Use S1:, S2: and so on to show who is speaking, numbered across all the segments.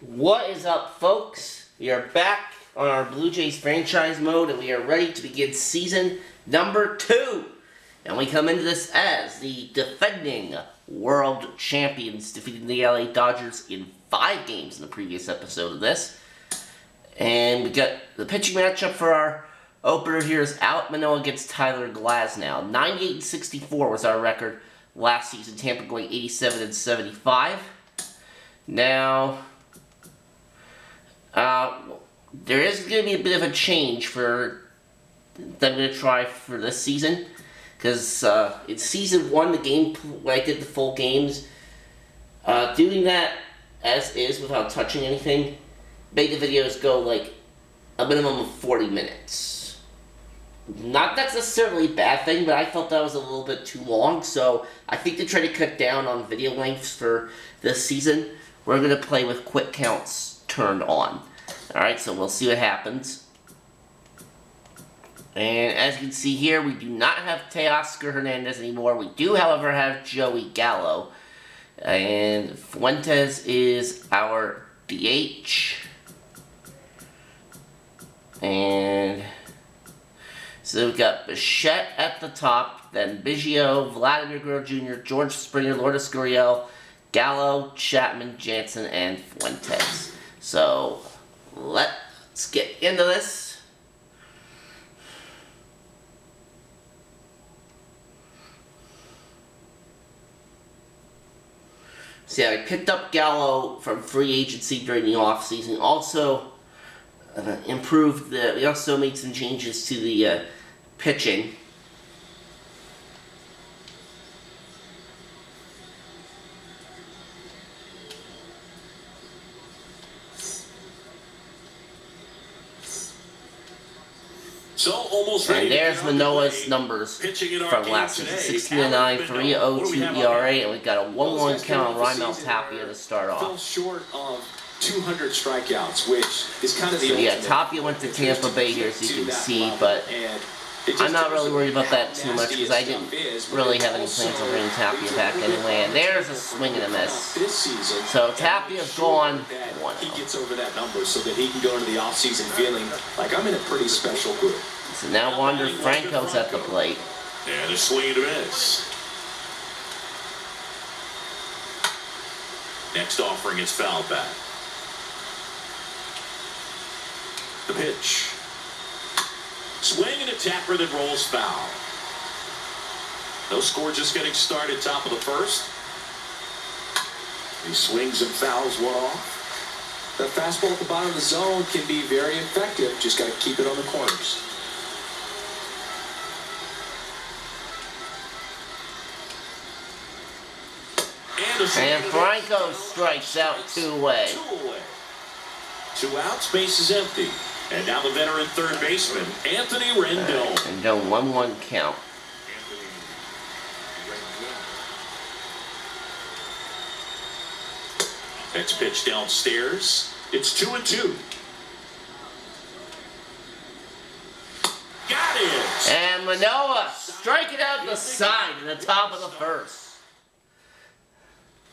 S1: What is up, folks? We are back on our Blue Jays franchise mode, and we are ready to begin season number 2. And we come into this as the defending world champions, defeating the LA Dodgers in 5 games in the previous episode of this. And we got the pitching matchup for our opener here is Alek Manoah against Tyler Glasnow. 98-64 was our record last season. Tampa going 87-75. Now, there is going to be a bit of a change for that I'm going to try for this season. Because in season 1, when I did the full games, doing that as is without touching anything made the videos go like a minimum of 40 minutes. Not that's necessarily a bad thing, but I felt that was a little bit too long, so I think to try to cut down on video lengths for this season, we're going to play with quick counts turned on. Alright, so we'll see what happens. And as you can see here, we do not have Teoscar Hernandez anymore. We do, however, have Joey Gallo. And Fuentes is our DH. And so we've got Bichette at the top, then Biggio, Vladimir Guerrero Jr., George Springer, Lourdes Gurriel, Gallo, Chapman, Jansen, and Fuentes. So let's get into this. So yeah, I picked up Gallo from free agency during the offseason. Also, we also made some changes to the pitching.
S2: So almost ready.
S1: And there's Manoah's numbers from last season. 16-9, 3.02 ERA, and we've got a 1-1 count on Raimel Tapia to start off.
S2: Fell short of 200 strikeouts, which is kind of the
S1: yeah, Tapia went to Tampa Bay here, as you can see, but I'm not really worried about that too much because I didn't really have any plans on bringing Tapia back anyway. And there's a swing and a miss. So Tapia's gone 1-0.
S2: He gets over that number so that he can go into the offseason feeling like I'm in a pretty special group.
S1: So now Wander Franco's at the plate.
S2: And a swing and a miss. Next offering is fouled back. The pitch. Swing and a tapper that rolls foul. No score, just getting started, top of the first. He swings and fouls one off. That fastball at the bottom of the zone can be very effective. Just got to keep it on the corners.
S1: And Franco strikes out 2 away.
S2: 2 outs, base is empty. And now the veteran third baseman, Anthony Rendon.
S1: Rendon, 1-1 count.
S2: Next pitch downstairs. It's 2-2. Got it!
S1: And Manoah striking out the side in the top of the first.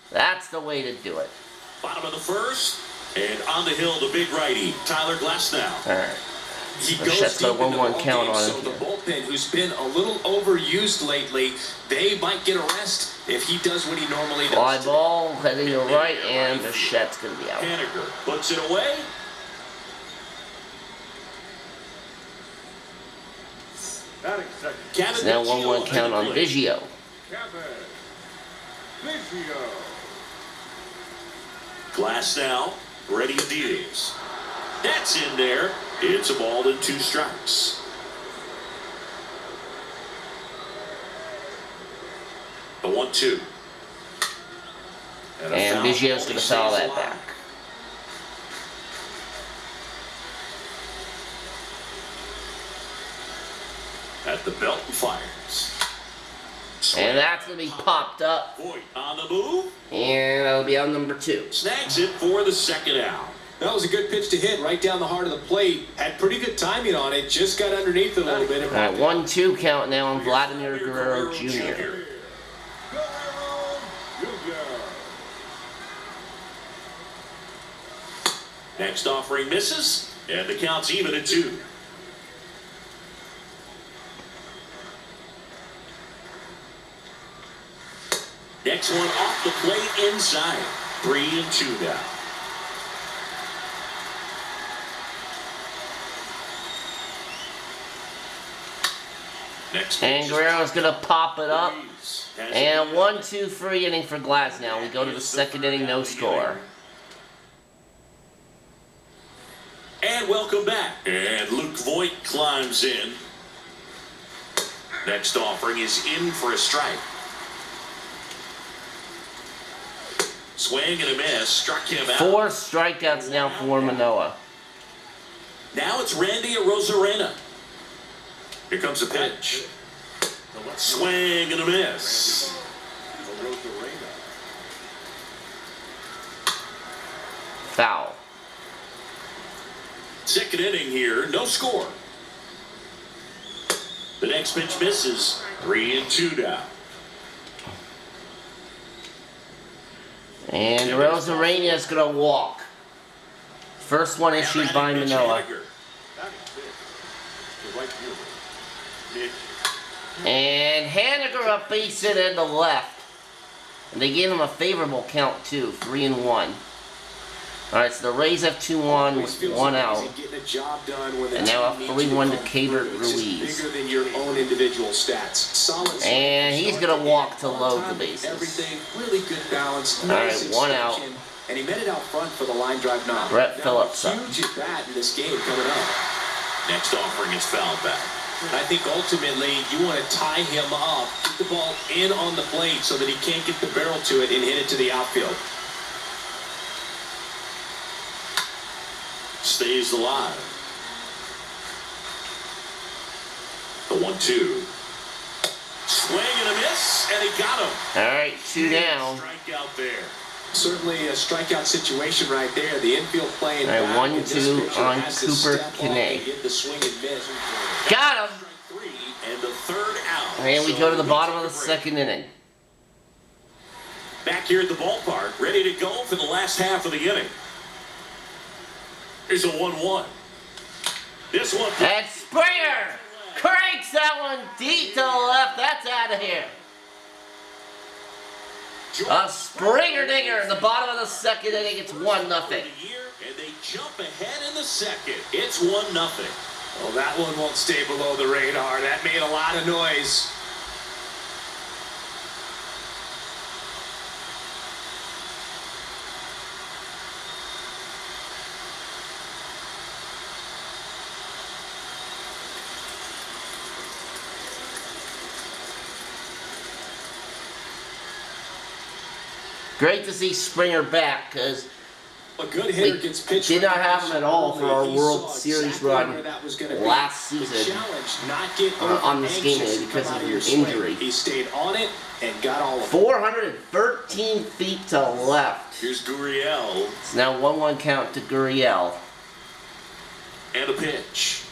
S1: That's the way to do it.
S2: Bottom of the first. And on the hill, the big righty, Tyler Glasnow.
S1: All right.
S2: He goes deep in the
S1: 1-1 count on
S2: so
S1: him.
S2: the bullpen, who's been a little overused lately, they might get a rest if he does what he normally does.
S1: Fly ball heading to right, and Bichette's going to be out.
S2: Haniger puts it away.
S1: So now 1-1 count on Biggio.
S2: Glasnow ready to deals. That's in there. It's a ball and 2 strikes. The 1-2.
S1: And Biggio's going to foul that back.
S2: At the belt and fires.
S1: And that's going to be popped up.
S2: Voit on the move.
S1: And that'll be out number 2.
S2: Snags it for the second out.
S3: That was a good pitch to hit right down the heart of the plate. Had pretty good timing on it. Just got underneath it a little bit.
S1: All right, 1-2 count now on Vladimir Guerrero Jr.
S2: Next offering misses, and the count's even at 2. Next one off the plate inside. 3-2 now. Next
S1: And Guerrero's going to pop it up. And 1-2 free inning for Glass now. We go to the second inning, no score.
S2: And welcome back. And Luke Voigt climbs in. Next offering is in for a strike. Swing and a miss. Struck him out.
S1: 4 strikeouts now for Manoah.
S2: Now it's Randy Arozarena. Here comes a pitch. Swing and a miss.
S1: Foul.
S2: Second inning here, no score. The next pitch misses. 3-2 now.
S1: And Arozarena's going to walk. First one issued by Manoah. And Haniger up base hit in the left. And they gave him a favorable count too, 3-1. Alright, so the Rays have 2-1 with 1 out. And now a 3-1 to Cabert Ruiz. And he's going to walk to load the bases. Alright, 1 out.
S3: And he met it out front for the line drive knock.
S1: Brett Phillips up.
S3: Huge at bat in this game coming up.
S2: Next offering is fouled back.
S3: I think ultimately you want to tie him up, get the ball in on the plate so that he can't get the barrel to it and hit it to the outfield.
S2: Stays alive. The 1-2. Swing and a miss, and he got him.
S1: Alright, 2 down.
S2: Strikeout there.
S3: Certainly a strikeout situation right there. The infield playing
S1: Alright,
S3: back,
S1: 1-2 on Cooper Kene. Got him!
S2: And the third out.
S1: And we go to the bottom of the second inning.
S2: Back here at the ballpark, ready to go for the last half of the inning. Here's a 1-1. This one.
S1: And Springer cranks that one deep to the left. That's out of here. A Springer dinger in the bottom of the second inning. It's 1-0.
S2: And they jump ahead in the second. It's 1-0.
S3: Well, that one won't stay below the radar. That made a lot of noise.
S1: Great to see Springer back because
S3: A good hitter
S1: we
S3: gets pitched
S1: did not
S3: right
S1: have him at all for our
S3: early. He
S1: World
S3: saw
S1: Series
S3: exactly
S1: run
S3: where that was gonna be.
S1: last
S3: The
S1: season
S3: challenge, not get
S1: on this game
S3: anxious
S1: day because
S3: about
S1: of
S3: your
S1: your
S3: swing.
S1: injury.
S3: He stayed on it and got all of it.
S1: 413 feet to left.
S2: Here's Gurriel.
S1: It's now 1-1 count to Gurriel.
S2: And a pitch.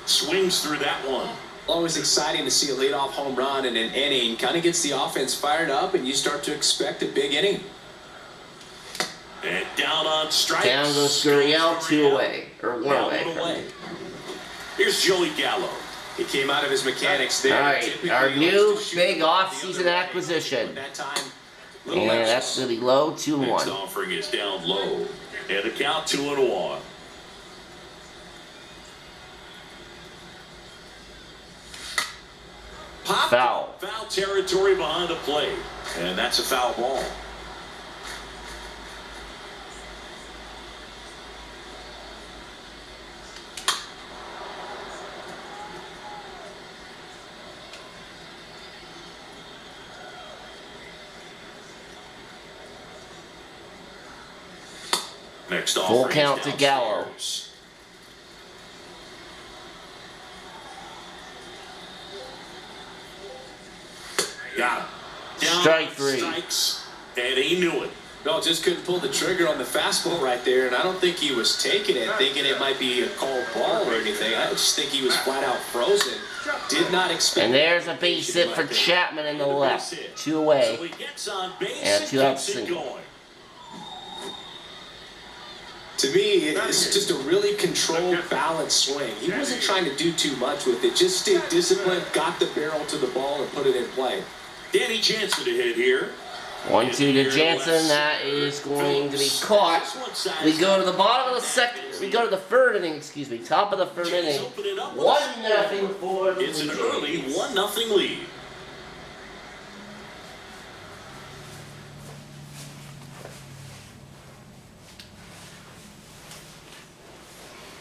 S2: Swings through that one.
S3: Always exciting to see a leadoff home run in an inning. Kind of gets the offense fired up, and you start to expect a big inning.
S2: And down on strikes.
S1: Down goes Gurriel, 2 away. Or 1
S2: Now
S1: away.
S2: one away. Here's Joey Gallo.
S3: He came out of his mechanics there.
S1: Alright,
S3: Typically
S1: our
S3: likes
S1: new
S3: to shoot
S1: big
S3: the
S1: off-season
S3: other way.
S1: acquisition.
S3: That time, little
S1: And
S3: lapses.
S1: that's going to be low,
S2: Next
S1: 2-1.
S2: offering is down low. And the count 2-1. Pop.
S1: Foul.
S2: Foul territory behind the plate. And that's a foul ball. Next
S1: Full
S2: offering is
S1: count to Gallo.
S2: downstairs. Got him. Down
S1: Strike
S2: on
S1: 3.
S2: Strikes, and he knew it.
S3: No, just couldn't pull the trigger on the fastball right there, and I don't think he was taking it, thinking it might be a called ball or anything. I just think he was flat out frozen. Did not expect.
S1: And there's a base hit for Chapman in the left. 2 away.
S2: So he gets on base
S1: And
S2: and
S1: 2 out
S2: keeps it
S1: single.
S2: going.
S3: To me, it's just a really controlled, balanced swing. He wasn't trying to do too much with it. Just stayed disciplined, got the barrel to the ball, and put it in play.
S2: Danny Jansen to hit here.
S1: 1-2 to Jansen. That is going to be caught. We go to the bottom of the second. We go to the third inning. Excuse me. Top of the third inning. 1-0 for the
S2: It's an early 1-0 lead.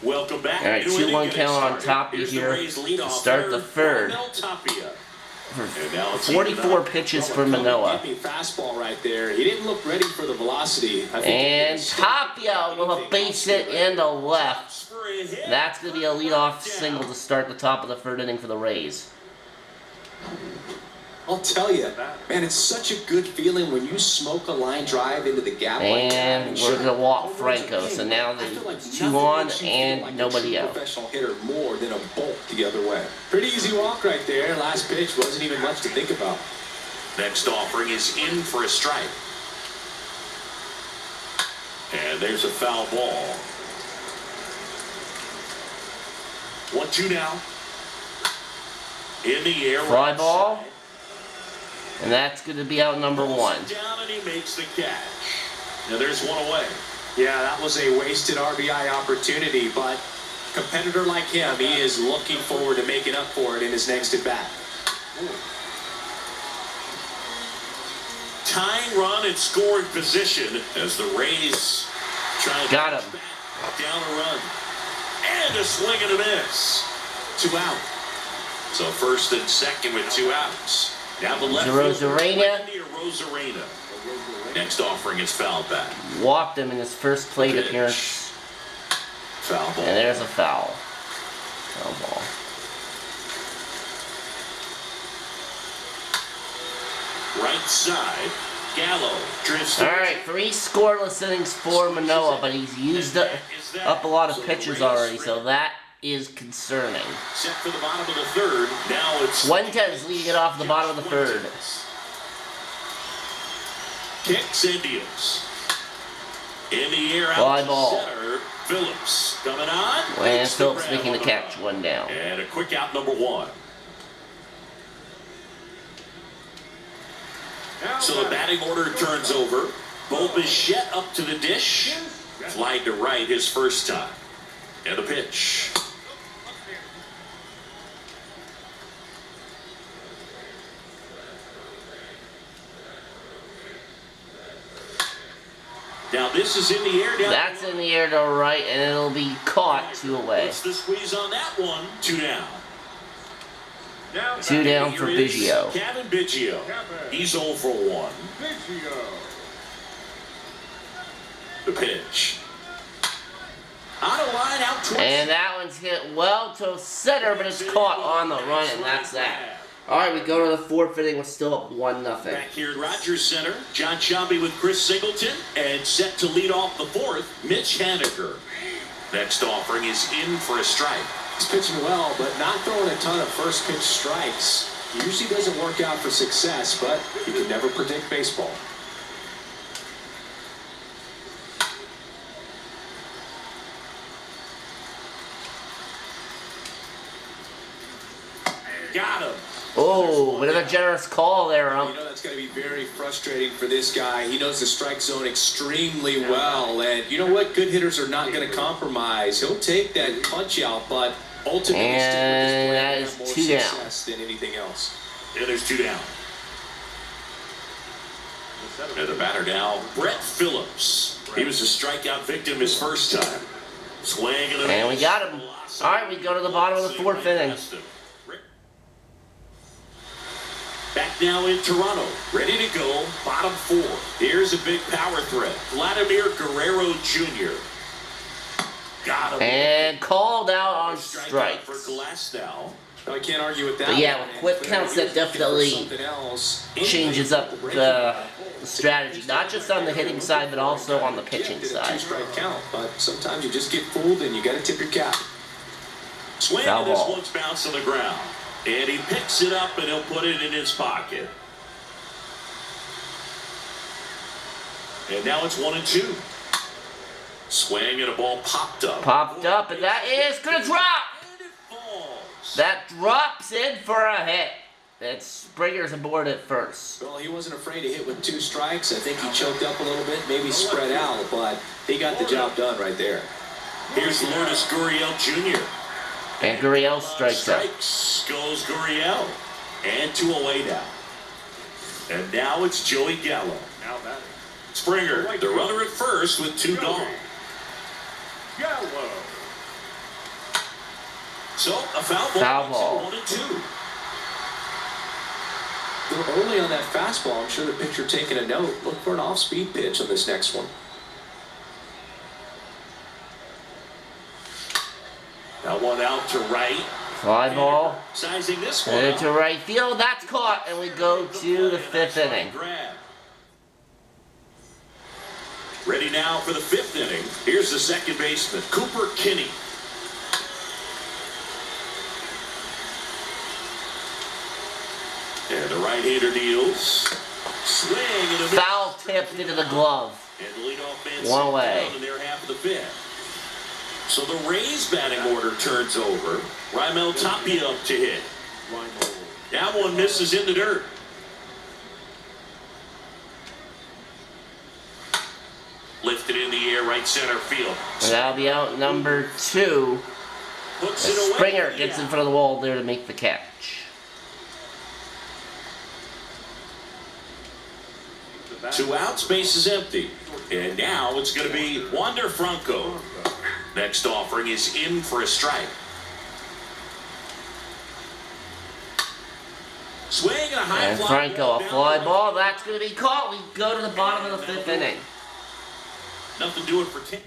S2: Welcome back.
S1: All right, 2-1 count on top here to start the third. For 44 pitches for Manoah.
S3: Fastball right there. He didn't look ready for the velocity.
S1: And Tapia with a base hit and a left. That's going to be a leadoff single to start the top of the third inning for the Rays.
S3: I'll tell you, man, it's such a good feeling when you smoke a line drive into the gap.
S1: And we're going to walk Franco. So now the 2 on and nobody out.
S3: Professional hitter more than a bolt the other way. Pretty easy walk right there. Last pitch wasn't even much to think about.
S2: Next offering is in for a strike. And there's a foul ball. 1-2 now. In the air.
S1: Fly ball. And that's going to be out number 1.
S2: Down and he makes the catch. Now there's one away.
S3: Yeah, that was a wasted RBI opportunity, but a competitor like him, he is looking forward to making up for it in his next at bat.
S2: Tying run and scoring position as the Rays try to
S1: got him.
S2: Down a run. And a swing and a miss. 2 out. So first and second with 2 outs. Now the left
S1: Rosarena.
S2: Next offering is fouled back.
S1: Walked him in his first plate appearance.
S2: Foul ball.
S1: And there's a foul. Foul ball.
S2: Right side. Gallo drifts.
S1: All right, 3 scoreless innings for Manoah, but he's used up a lot of pitches already, so that is concerning.
S2: Set for the bottom of the third. Now it's
S1: Fuentes leading it off the bottom of the third.
S2: Kicks and deals. In the air,
S1: Fly
S2: out
S1: ball.
S2: to center. Phillips coming on.
S1: And Phillips making the catch, 1 down.
S2: And a quick out number 1. So the batting order turns over. Bo Bichette up to the dish. Flied to right his first time. And the pitch. Now this is in the air.
S1: That's in the air to right, and it'll be caught 2 away.
S2: What's the squeeze on that one? 2 down.
S1: 2 down for Biggio.
S2: Kevin Biggio. He's 0 for 1. The pitch. Out of line, out towards.
S1: And that one's hit well to center, but it's caught on the run, and that's that. All right, we go to the 4th inning. We're still up 1-0.
S2: Back here at Rogers Center, John Shelby with Chris Singleton, and set to lead off the 4th, Mitch Haniger. Next offering is in for a strike.
S3: He's pitching well, but not throwing a ton of first pitch strikes. Usually doesn't work out for success, but you can never predict baseball.
S2: Got him.
S1: Oh, bit of a generous call there,
S3: You know that's going to be very frustrating for this guy. He knows the strike zone extremely well, and you know what? Good hitters are not going to compromise. He'll take that punch out, but ultimately
S1: and that is
S3: more
S1: 2 down.
S3: success than anything else.
S2: Yeah, there's 2 down. And the batter now, Brett Phillips. He was a strikeout victim his first time. Swing
S1: And we got him. All right, we go to the bottom of the 4th inning.
S2: Back now in Toronto, ready to go, bottom 4. Here's a big power threat. Vladimir Guerrero Jr. Got him.
S1: And called out on strikes.
S2: For Glasnow.
S3: I can't argue with that.
S1: But yeah, with quick counts, that definitely changes up the strategy. Not just on the hitting side, but also on the pitching side.
S3: 2-strike count, but sometimes you just get fooled and you got to tip your cap.
S2: Swing, and this one's bounced on the ground. And he picks it up and he'll put it in his pocket. And now it's 1-2. Swing and a ball popped up.
S1: Popped up, and that is gonna drop.
S2: And it falls.
S1: That drops in for a hit. That Springer's aboard at first.
S3: Well, he wasn't afraid to hit with 2 strikes. I think he choked up a little bit, maybe spread out, but he got the job done right there.
S2: Here's Lourdes Gurriel Jr.
S1: And Gurriel strikes out.
S2: Strikes goes Gurriel. And 2 away now. And now it's Joey Gallo.
S4: Now batting.
S2: Springer, the runner at first with 2 gone.
S4: Gallo.
S2: So a foul ball.
S1: Foul
S2: makes it
S1: ball.
S2: 1 and 2.
S3: They're early on that fastball. I'm sure the pitcher taking a note. Look for an off-speed pitch on this next one.
S2: That one out to right.
S1: Fly ball.
S2: Sizing this one.
S1: Headed to right field. That's caught, and we go to the 5th inning.
S2: Grab. Ready now for the 5th inning. Here's the second baseman, Cooper Kinney. And the right-hander deals. Swing and a miss.
S1: Foul tipped into the glove.
S2: And the leadoff man
S1: One
S2: sits
S1: away.
S2: down in their half of the 5th. So the Rays batting order turns over. Raimel Tapia up to hit. That one misses in the dirt. Lifted in the air, right center field.
S1: And that'll be out number 2.
S2: Puts
S1: As
S2: it away.
S1: Springer gets in front of the wall there to make the catch.
S2: 2 outs, base is empty. And now it's going to be Wander Franco. Next offering is in for a strike. Swing and a high
S1: And
S2: fly
S1: Franco,
S2: ball
S1: a
S2: down
S1: fly
S2: the
S1: ball. That's going to be caught. We go to the bottom of the 5th inning.
S2: Nothing doing for 10.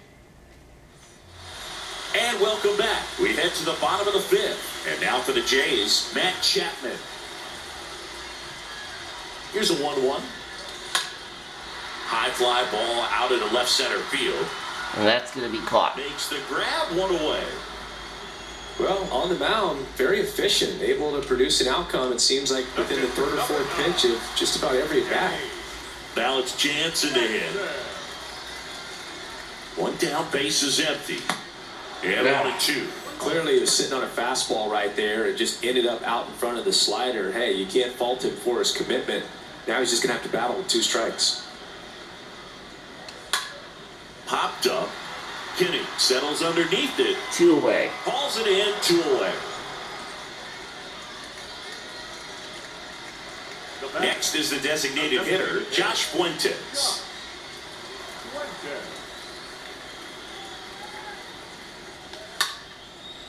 S2: And welcome back. We head to the bottom of the 5th. And now for the Jays, Matt Chapman. Here's a 1-1. High fly ball out into left center field.
S1: And that's going to be caught.
S2: Makes the grab, 1 away.
S3: Well, on the mound, very efficient, able to produce an outcome, it seems like, within the 3rd or 4th pitch of just about every at-bat.
S2: Now it's Jansen to hit. 1 down, base is empty. And 1-2.
S3: Clearly, he was sitting on a fastball right there. It just ended up out in front of the slider. Hey, you can't fault him for his commitment. Now he's just going to have to battle with 2 strikes.
S2: Popped up. Kinney settles underneath it.
S1: 2 away.
S2: Hauls it in, 2 away. Next is the designated hitter, Josh Fuentes.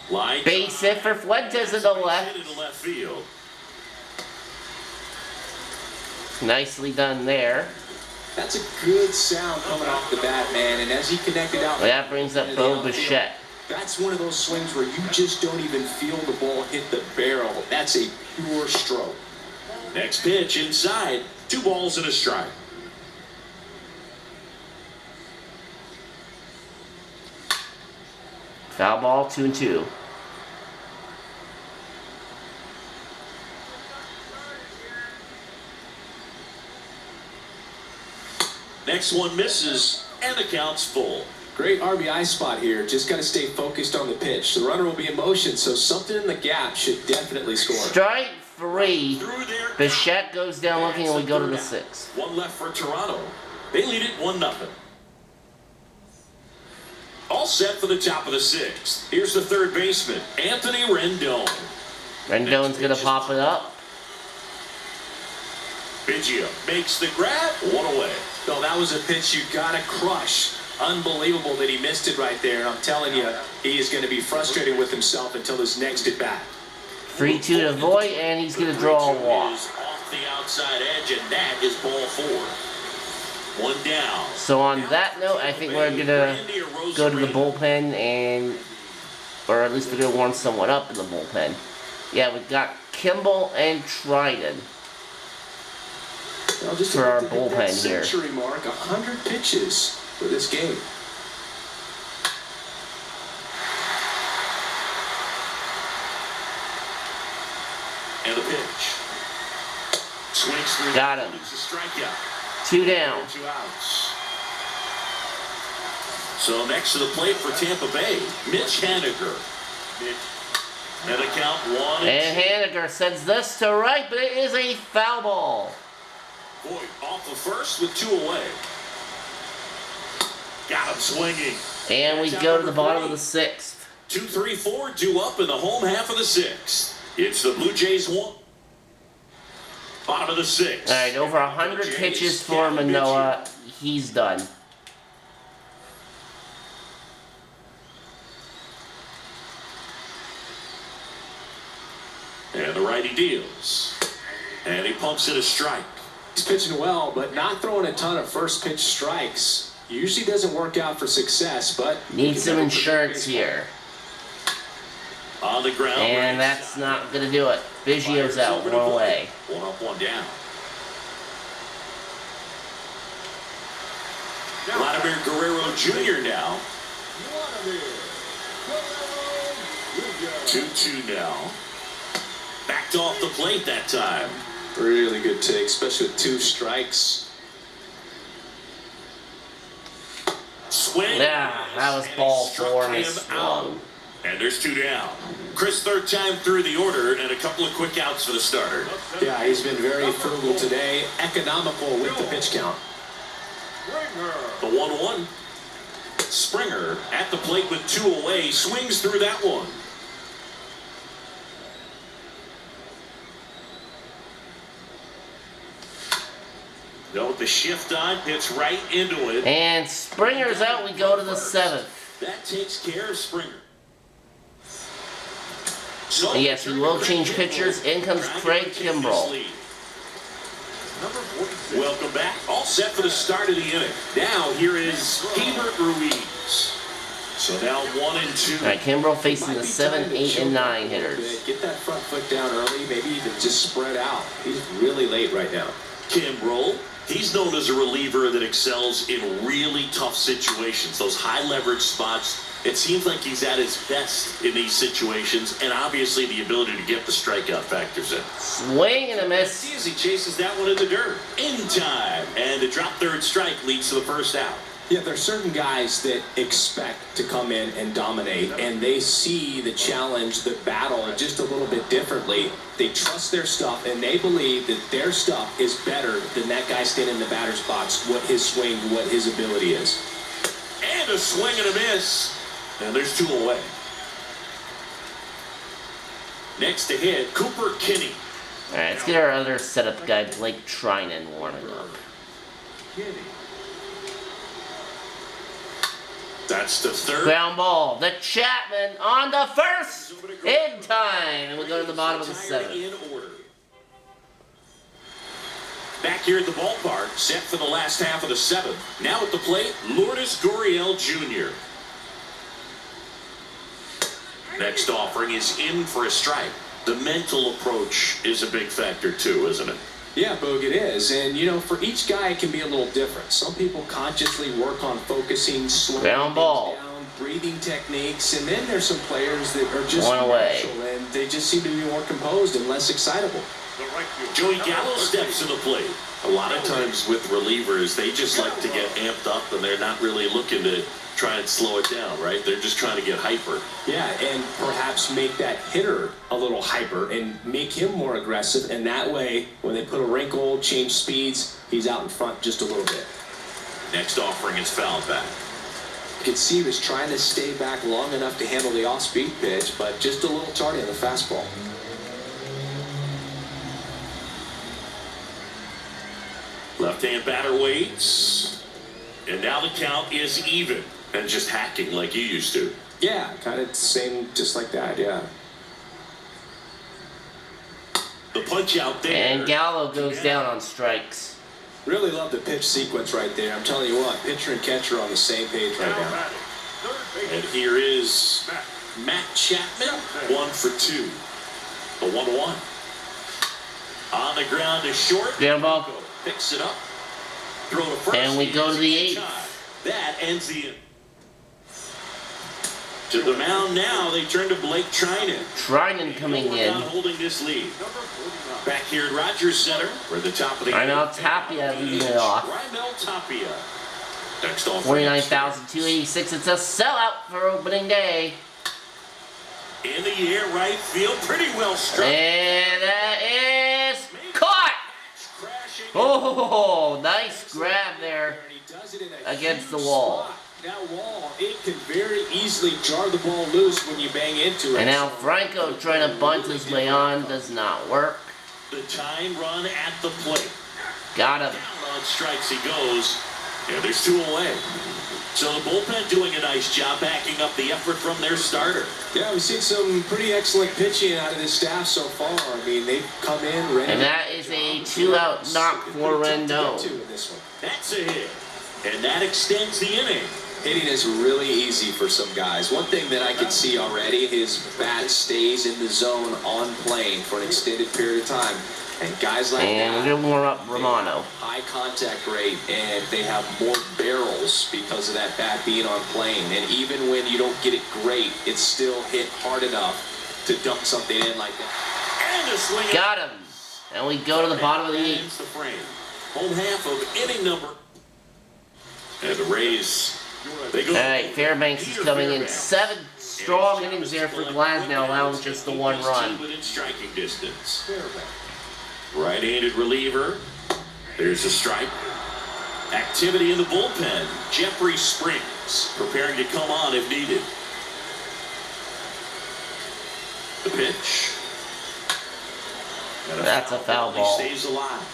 S2: Line
S1: Base hit for Fuentes in the left.
S2: hit in the left field.
S1: Nicely done there.
S3: That's a good sound coming off the bat, man. And as he connected out,
S1: That brings up Bo Bichette.
S3: that's one of those swings where you just don't even feel the ball hit the barrel. That's a pure stroke.
S2: Next pitch inside, 2 balls and a strike.
S1: Foul ball, 2-2.
S2: Next one misses, and the count's full.
S3: Great RBI spot here. Just got to stay focused on the pitch. The runner will be in motion, so something in the gap should definitely score.
S1: Strike 3.
S2: Through there.
S1: Bichette goes down looking, and we go to the 6th.
S2: 1 left for Toronto. They lead it 1-0. All set for the top of the 6th. Here's the third baseman, Anthony Rendon.
S1: Rendon's going to pop it up.
S2: Biggio makes the grab, 1 away.
S3: No, that was a pitch you got to crush. Unbelievable that he missed it right there. I'm telling you, he is going to be frustrated with himself until his next at bat.
S1: 3-2 to Voit, and he's going to draw a walk.
S2: Is off the outside edge, and that is ball 4. 1 down.
S1: So on that note, I think we're going to go to the bullpen and, or at least we're going to warm someone up in the bullpen. Yeah, we've got Kimbrough and Trident
S3: Well, just
S1: for our
S3: about to hit that
S1: bullpen here.
S3: century mark, 100 pitches for this game.
S2: And the pitch. Swings through.
S1: Got him.
S2: It's a strikeout.
S1: 2 down.
S2: 2 outs. So next to the plate for Tampa Bay, Mitch Haniger. And a count 1-2.
S1: And Haniger sends this to right, but it is a foul ball.
S2: Boyd off the first with 2 away. Got him swinging.
S1: And we go to the bottom of the 6th.
S2: 2, 3, 4 due up in the home half of the 6th. It's the Blue Jays 1. Bottom of the 6th.
S1: All right, over 100 pitches for Manoah. He's done.
S2: And the righty deals. And he pumps it a strike.
S3: He's pitching well, but not throwing a ton of first pitch strikes. Usually doesn't work out for success, but
S1: Needs some insurance here.
S2: On the ground.
S1: And that's not going to do it. Biggio's out, 1 away.
S2: 1 up, 1 down. Vladimir Guerrero Jr. now. 2-2 now. Backed off the plate that time.
S3: Really good take, especially with 2 strikes.
S2: Swing.
S1: Yeah, that was ball 4 and it's
S2: out.
S1: slow.
S2: And there's 2 down. Chris, 3rd time through the order, and a couple of quick outs for the starter.
S3: Yeah, he's been very frugal today, economical with the pitch count.
S2: The 1-1. Springer at the plate with 2 away, swings through that one. No, with the shift on, hits right into it.
S1: And Springer's out, we go to the 7th.
S2: That takes care of Springer. So
S1: Yes, we will change pitchers. In comes Craig Kimbrough.
S2: Welcome back. All set for the start of the inning. Now here is Kimbrough Ruiz. So now 1 and 2.
S1: All right, Kimbrough facing the 7, 8, and 9 hitters.
S3: Get that front foot down early, maybe even just spread out. He's really late right now.
S2: Kimbrough, he's known as a reliever that excels in really tough situations. Those high leverage spots. It seems like he's at his best in these situations, and obviously the ability to get the strikeout factors in.
S1: Swing and a miss.
S2: See as he chases that one in the dirt. In time. And the drop 3rd strike leads to the first out.
S3: Yeah, there are certain guys that expect to come in and dominate, and they see the challenge, the battle just a little bit differently. They trust their stuff, and they believe that their stuff is better than that guy standing in the batter's box, what his swing, what his ability is.
S2: And a swing and a miss. And there's 2 away. Next to hit, Cooper Kinney.
S1: All right, let's get our other setup guy, Blake Trinan, warming up.
S2: That's the 3rd.
S1: Ground ball. The Chapman on the 1st. In time. And we go to the bottom of the 7th.
S2: In order. Back here at the ballpark, set for the last half of the 7th. Now at the plate, Lourdes Gurriel Jr. Next offering is in for a strike. The mental approach is a big factor too, isn't it?
S3: Yeah, Boog, it is. And, you know, for each guy, it can be a little different. Some people consciously work on focusing, slowing
S1: Ground ball.
S3: down, breathing techniques. And then there's some players that are just
S1: 1 away.
S3: natural, and they just seem to be more composed and less excitable.
S2: Joey Gallo steps to the plate. A lot of times with relievers, they just like to get amped up and they're not really looking to try and slow it down, right? They're just trying to get hyper.
S3: Yeah, and perhaps make that hitter a little hyper and make him more aggressive. And that way, when they put a wrinkle, change speeds, he's out in front just a little bit.
S2: Next offering is fouled back.
S3: You could see he was trying to stay back long enough to handle the off-speed pitch, but just a little tardy on the fastball.
S2: Left-hand batter waits. And now the count is even. And just hacking like you used to.
S3: Yeah, kind of same, just like that, yeah.
S2: The punch out there.
S1: And Gallo goes down on strikes.
S3: Really love the pitch sequence right there. I'm telling you what, pitcher and catcher on the same page right now.
S2: And here is Matt Chapman, 1 for 2. The 1-1. On the ground to short.
S1: Ground ball.
S2: Picks it up. Throw to first.
S1: And we go to the 8th.
S2: That ends the inning. To the mound now, they turn to Blake Trinan.
S1: Trinan coming in.
S2: Holding this lead. Back here at Rogers Center, we're at the top of the
S1: Raimel Tapia leading it off.
S2: Raimel Tapia. Next off.
S1: 49,286. It's a sellout for opening day.
S2: In the air, right field, pretty well struck.
S1: And that is caught. Oh, nice grab there against the wall.
S3: That wall, it can very easily jar the ball loose when you bang into it.
S1: And now Franco trying to bunt his way on, does not work.
S2: The tying run at the plate.
S1: Got him.
S2: Down on strikes he goes. And there's 2 away. So the bullpen doing a nice job backing up the effort from their starter.
S3: Yeah, we've seen some pretty excellent pitching out of this staff so far. I mean, they've come in ready.
S1: And that is a 2-out knock for Rendon.
S2: That's a hit. And that extends the inning.
S3: Hitting is really easy for some guys. One thing that I can see already, his bat stays in the zone on plane for an extended period of time. And guys like
S1: and
S3: that,
S1: we're going to warm up Romano.
S3: High contact rate, and they have more barrels because of that bat being on plane. And even when you don't get it great, it's still hit hard enough to dump something in like that.
S2: And a swing.
S1: Got him. And we go to the bottom of the 8th.
S2: The frame. Home half of inning number. And the Rays. They go.
S1: Alright, Fairbanks is coming in 7 strong innings there for Glasnow, allowing just the 1 run.
S2: Within striking distance. Right-handed reliever. There's a strike. Activity in the bullpen. Jeffrey Springs preparing to come on if needed. The pitch. And
S1: That's a foul ball.
S2: He stays alive.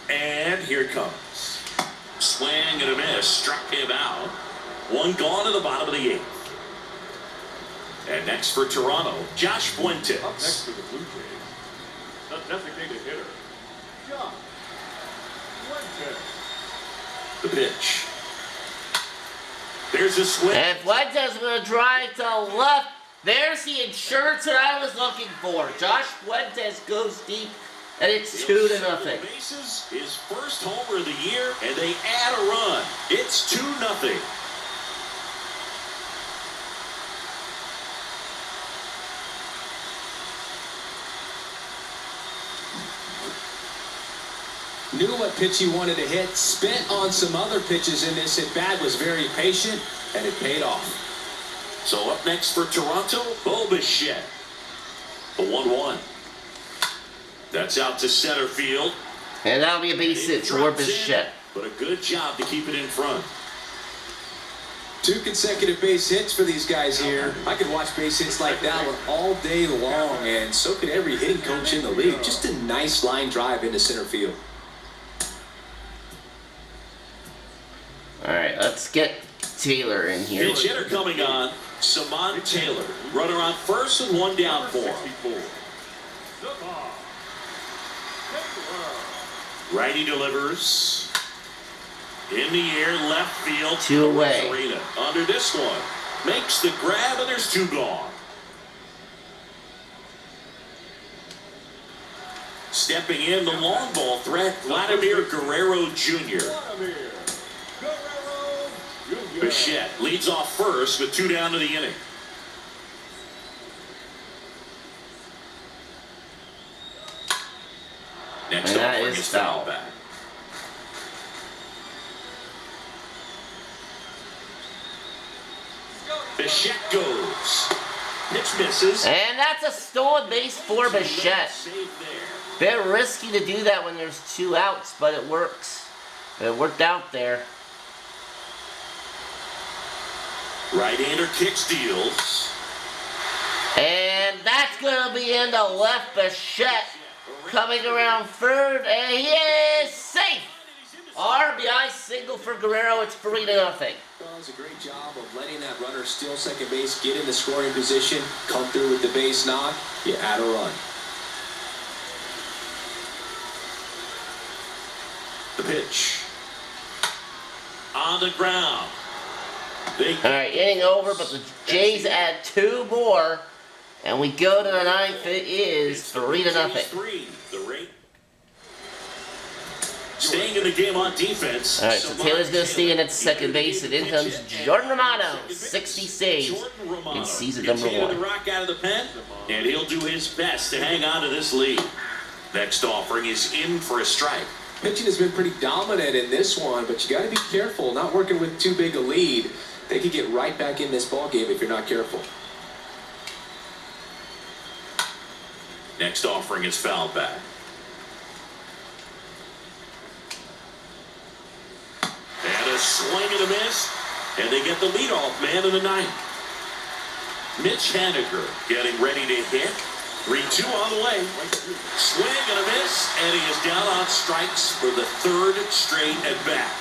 S2: And here it comes. Swing and a miss. Struck him out. 1 gone in the bottom of the 8th. And next for Toronto, Josh Fuentes.
S4: Up next for the Blue Jays, the designated hitter, Josh Fuentes.
S2: The pitch. There's a swing.
S1: And Fuentes going to drive to left. There's the insurance that I was looking for. Josh Fuentes goes deep, and it's 2-0.
S2: Bases, his first homer of the year, and they add a run. It's 2-0.
S3: Knew what pitch he wanted to hit, spent on some other pitches in this at bat, was very patient, and it paid off.
S2: So up next for Toronto, Bo Bichette. The 1-1. That's out to center field.
S1: And that'll be a base hit for Bichette.
S2: But a good job to keep it in front.
S3: 2 consecutive base hits for these guys here. I could watch base hits like that one all day long, and so could every hitting coach in the league. Just a nice line drive into center field.
S1: Alright, let's get Taylor in here.
S2: Pitch hitter coming on, Saman Taylor. Runner on first and 1 down for him. Righty delivers. In the air, left field.
S1: 2 away.
S2: Arena. Under this one. Makes the grab, and there's 2 gone. Stepping in, the long ball threat, Vladimir Guerrero Jr. Bichette leads off first with 2 down to the inning. Next
S1: And that
S2: offering
S1: is
S2: is foul
S1: foul.
S2: back. Bichette goes. Pitch misses.
S1: And that's a stolen base for Bichette.
S2: Save there.
S1: Bit risky to do that when there's 2 outs, but it works. It worked out there.
S2: Right-hander kicks, deals.
S1: And that's going to be into left. Bichette coming around third, and he is safe. RBI single for Guerrero. It's 3-0.
S3: Does a great job of letting that runner steal second base, get in the scoring position, come through with the base knock, you add a run.
S2: The pitch. On the ground.
S1: Alright, inning over, but the Jays add 2 more. And we go to the 9th. It is 3-0.
S2: The rate. Staying in the game on defense.
S1: All right, so Taylor's going to stay in at second base, and in comes Jordan Romano, 60 saves in season number
S2: Continue to
S1: 1.
S2: rock out of the pen, and he'll do his best to hang on to this lead. Next offering is in for a strike.
S3: Pitching has been pretty dominant in this one, but you got to be careful. Not working with too big a lead. They could get right back in this ball game if you're not careful.
S2: Next offering is fouled back. And a swing and a miss, and they get the leadoff man in the ninth. Mitch Haniger getting ready to hit. 3-2 on the way. Swing and a miss, and he is down on strikes for the third straight at bat.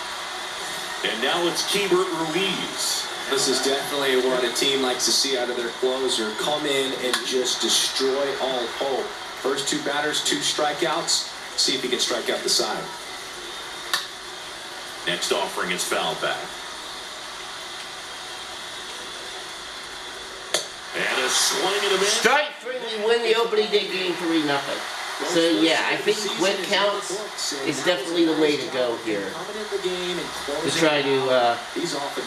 S2: And now it's Kimbrough Ruiz.
S3: This is definitely what a team likes to see out of their closer. Come in and just destroy all hope. First 2 batters, 2 strikeouts. See if he can strike out the side.
S2: Next offering is fouled back. And a swing and a miss.
S1: Strike 3, we win the opening day game 3-0. So yeah, I think quick counts is definitely the way to go here. To try to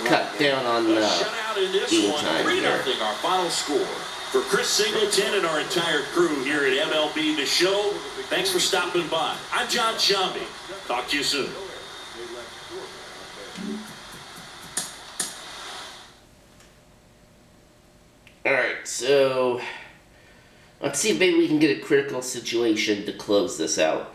S1: cut down on game time here.
S2: Our final score. For Chris Singleton and our entire crew here at MLB The Show, thanks for stopping by. I'm John Shambi. Talk to you soon.
S1: Alright, so let's see if maybe we can get a critical situation to close this out.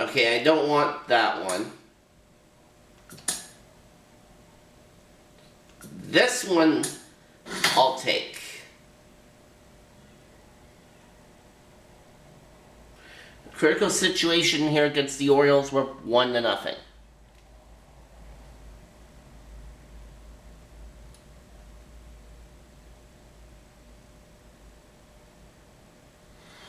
S1: Okay, I don't want that one. This one, I'll take. Critical situation here against the Orioles, we're 1-0.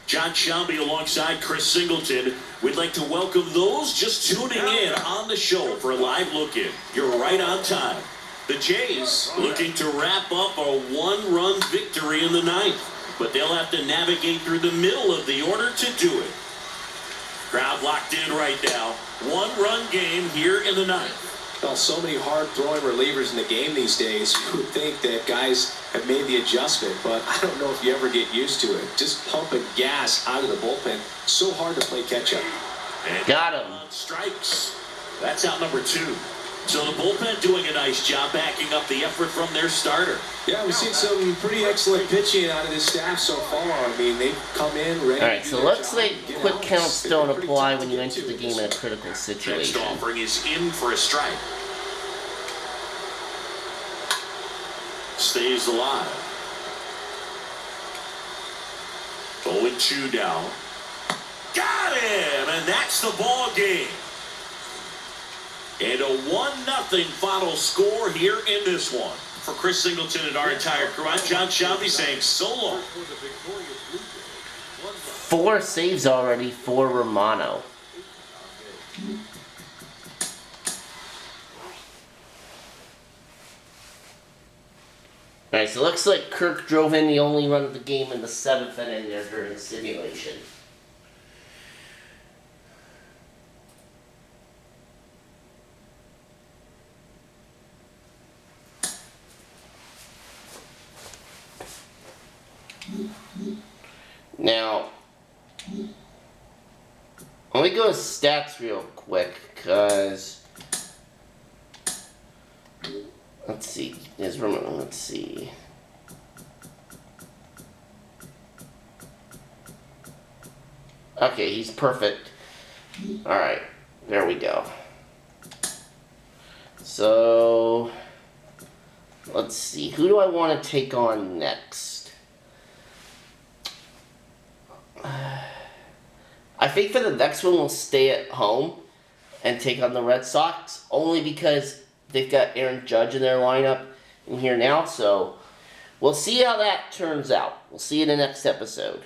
S2: John Shambi alongside Chris Singleton. We'd like to welcome those just tuning in on the show for a live look-in. You're right on time. The Jays looking to wrap up a 1-run victory in the ninth, but they'll have to navigate through the middle of the order to do it. Crowd locked in right now. 1-run game here in the ninth.
S3: Well, so many hard-throwing relievers in the game these days. You would think that guys have made the adjustment, but I don't know if you ever get used to it. Just pumping gas out of the bullpen. So hard to play catch-up.
S1: Got him.
S2: Strikes. That's out number 2. So the bullpen doing a nice job backing up the effort from their starter.
S3: Yeah, we've seen some pretty excellent pitching out of this staff so far. I mean, they've come in ready.
S1: Alright, so looks like quick counts don't apply when you enter the game in a critical
S2: Next
S1: situation.
S2: offering is in for a strike. Stays alive. 0-2 down. Got him! And that's the ball game. And a 1-0 final score here in this one. For Chris Singleton and our entire crew, I'm John Shambi saying so long.
S1: 4 saves already for Romano. Alright, so it looks like Kirk drove in the only run of the game in the 7th inning there during simulation. Now, let me go to stats real quick, because let's see, let's see. Okay, he's perfect. Alright, there we go. So, let's see, who do I want to take on next? I think for the next one we'll stay at home and take on the Red Sox, only because they've got Aaron Judge in their lineup in here now, so we'll see how that turns out. We'll see you in the next episode.